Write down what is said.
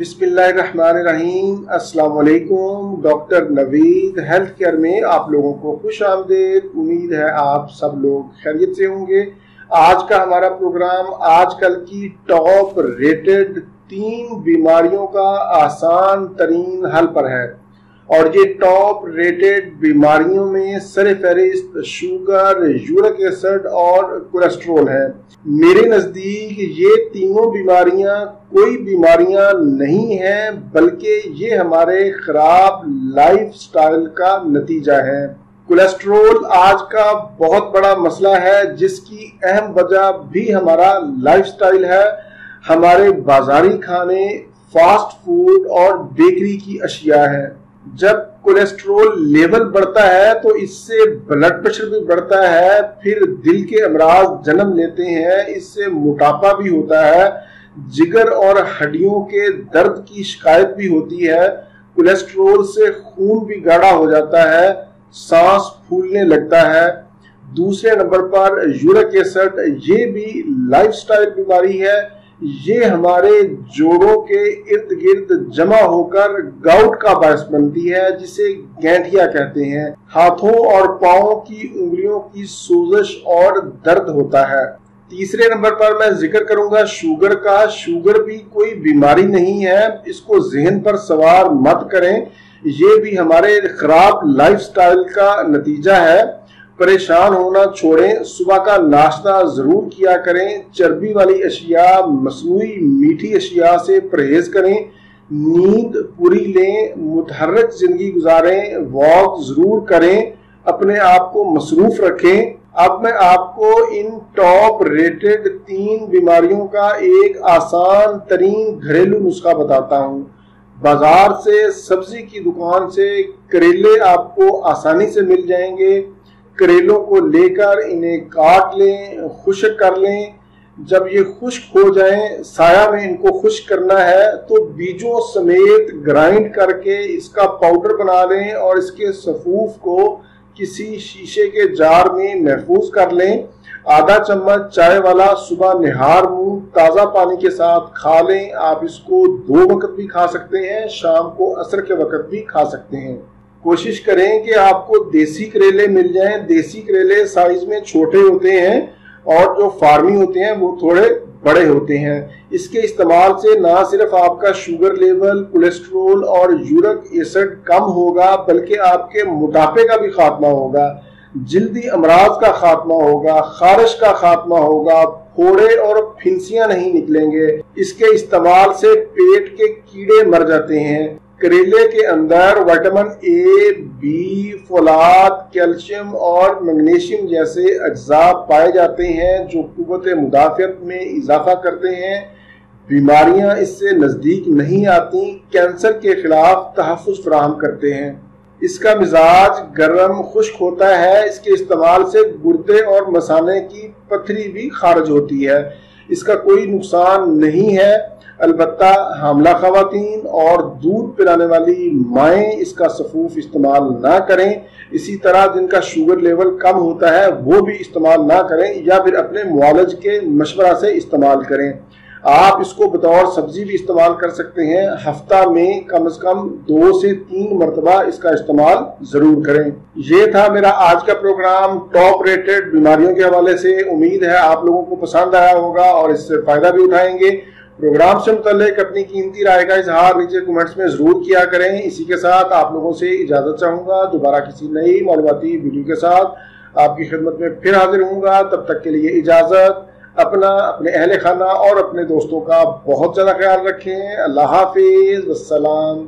बिस्मिल्लाहिर्रहमानिर्रहीम। अस्सलाम वालेकुम। डॉक्टर नवीद हेल्थ केयर में आप लोगों को खुश आमदीद। उम्मीद है आप सब लोग खैरियत से होंगे। आज का हमारा प्रोग्राम आजकल की टॉप रेटेड 3 बीमारियों का आसान तरीन हल पर है और ये टॉप रेटेड बीमारियों में सरफहरिस्त शुगर, यूरिक एसिड और कोलेस्ट्रॉल है। मेरे नज़दीक ये तीनों बीमारियां कोई बीमारियां नहीं हैं, बल्कि ये हमारे खराब लाइफस्टाइल का नतीजा है। कोलेस्ट्रॉल आज का बहुत बड़ा मसला है, जिसकी अहम वजह भी हमारा लाइफस्टाइल है। हमारे बाजारी खाने, फास्ट फूड और बेकरी की अशिया है। जब कोलेस्ट्रॉल लेवल बढ़ता है तो इससे ब्लड प्रेशर भी बढ़ता है, फिर दिल के अमराज जन्म लेते हैं, इससे मोटापा भी होता है, जिगर और हड्डियों के दर्द की शिकायत भी होती है। कोलेस्ट्रॉल से खून भी गाढ़ा हो जाता है, सांस फूलने लगता है। दूसरे नंबर पर यूरिक एसिड, ये भी लाइफस्टाइल बीमारी है। ये हमारे जोड़ों के इर्द गिर्द जमा होकर गाउट का बायस बनती है, जिसे गैंठिया कहते हैं। हाथों और पांवों की उंगलियों की सोजश और दर्द होता है। तीसरे नंबर पर मैं जिक्र करूंगा शुगर का। शुगर भी कोई बीमारी नहीं है, इसको जहन पर सवार मत करें। ये भी हमारे खराब लाइफस्टाइल का नतीजा है। परेशान होना छोड़ें, सुबह का नाश्ता जरूर किया करें। चर्बी वाली अशिया, मसनूई मीठी अशिया से परहेज करें। नींद पूरी लें, मुतहर्रिक जिंदगी गुजारें, वॉक जरूर करें, अपने आप को मसरूफ रखें। अब मैं आपको इन टॉप रेटेड 3 बीमारियों का एक आसान तरीन घरेलू नुस्खा बताता हूँ। बाजार से, सब्जी की दुकान से करेले आपको आसानी से मिल जाएंगे। करेलों को लेकर इन्हें काट लें, खुश्क कर लें। जब ये खुश्क हो जाएं, साया में इनको खुश्क करना है, तो बीजों समेत ग्राइंड करके इसका पाउडर बना लें और इसके सफूफ को किसी शीशे के जार में महफूज कर लें। आधा चम्मच चाय वाला सुबह निहार मुंह ताज़ा पानी के साथ खा लें। आप इसको 2 वक्त भी खा सकते हैं, शाम को असर के वक्त भी खा सकते हैं। कोशिश करें कि आपको देसी करेले मिल जाएं। देसी करेले साइज में छोटे होते हैं और जो फार्मी होते हैं वो थोड़े बड़े होते हैं। इसके इस्तेमाल से ना सिर्फ आपका शुगर लेवल, कोलेस्ट्रॉल और यूरिक एसिड कम होगा, बल्कि आपके मोटापे का भी खात्मा होगा, जिल्दी अमराज का खात्मा होगा, खारिश का खात्मा होगा, फोड़े और फिंसियां नहीं निकलेंगे। इसके इस्तेमाल से पेट के कीड़े मर जाते हैं। करेले के अंदर विटामिन ए, बी, फोलाद, कैल्शियम और मैग्नीशियम जैसे अज्जा पाए जाते हैं, जो कुव्वत मुदाफ़ियत में इजाफा करते हैं। बीमारियां इससे नज़दीक नहीं आती, कैंसर के खिलाफ तहफ़्फ़ुज़ फराहम करते हैं। इसका मिजाज गर्म खुश्क होता है। इसके इस्तेमाल से गुर्दे और मसाने की पथरी भी खारिज होती है। इसका कोई नुकसान नहीं है, अलबत्ता हामला खवातीन और दूध पिलाने वाली माएँ इसका सफूफ इस्तेमाल ना करें। इसी तरह जिनका शुगर लेवल कम होता है वो भी इस्तेमाल ना करें, या फिर अपने मुआलिज के मशवरा से इस्तेमाल करें। आप इसको बतौर सब्जी भी इस्तेमाल कर सकते हैं। हफ्ता में कम से कम 2 से 3 मरतबा इसका इस्तेमाल जरूर करें। ये था मेरा आज का प्रोग्राम टॉप रेटेड बीमारियों के हवाले से। उम्मीद है आप लोगों को पसंद आया होगा और इससे फायदा भी उठाएंगे। प्रोग्राम से मुताल्लिक अपनी कीमती राय का इजहार नीचे कमेंट्स में जरूर किया करें। इसी के साथ आप लोगों से इजाजत चाहूंगा। दोबारा किसी नई मालूमाती वीडियो के साथ आपकी खिदमत में फिर हाजिर होऊंगा। तब तक के लिए इजाजत। अपना, अपने अहले खाना और अपने दोस्तों का बहुत ज्यादा ख्याल रखें। अल्लाह हाफिज, वस्सलाम।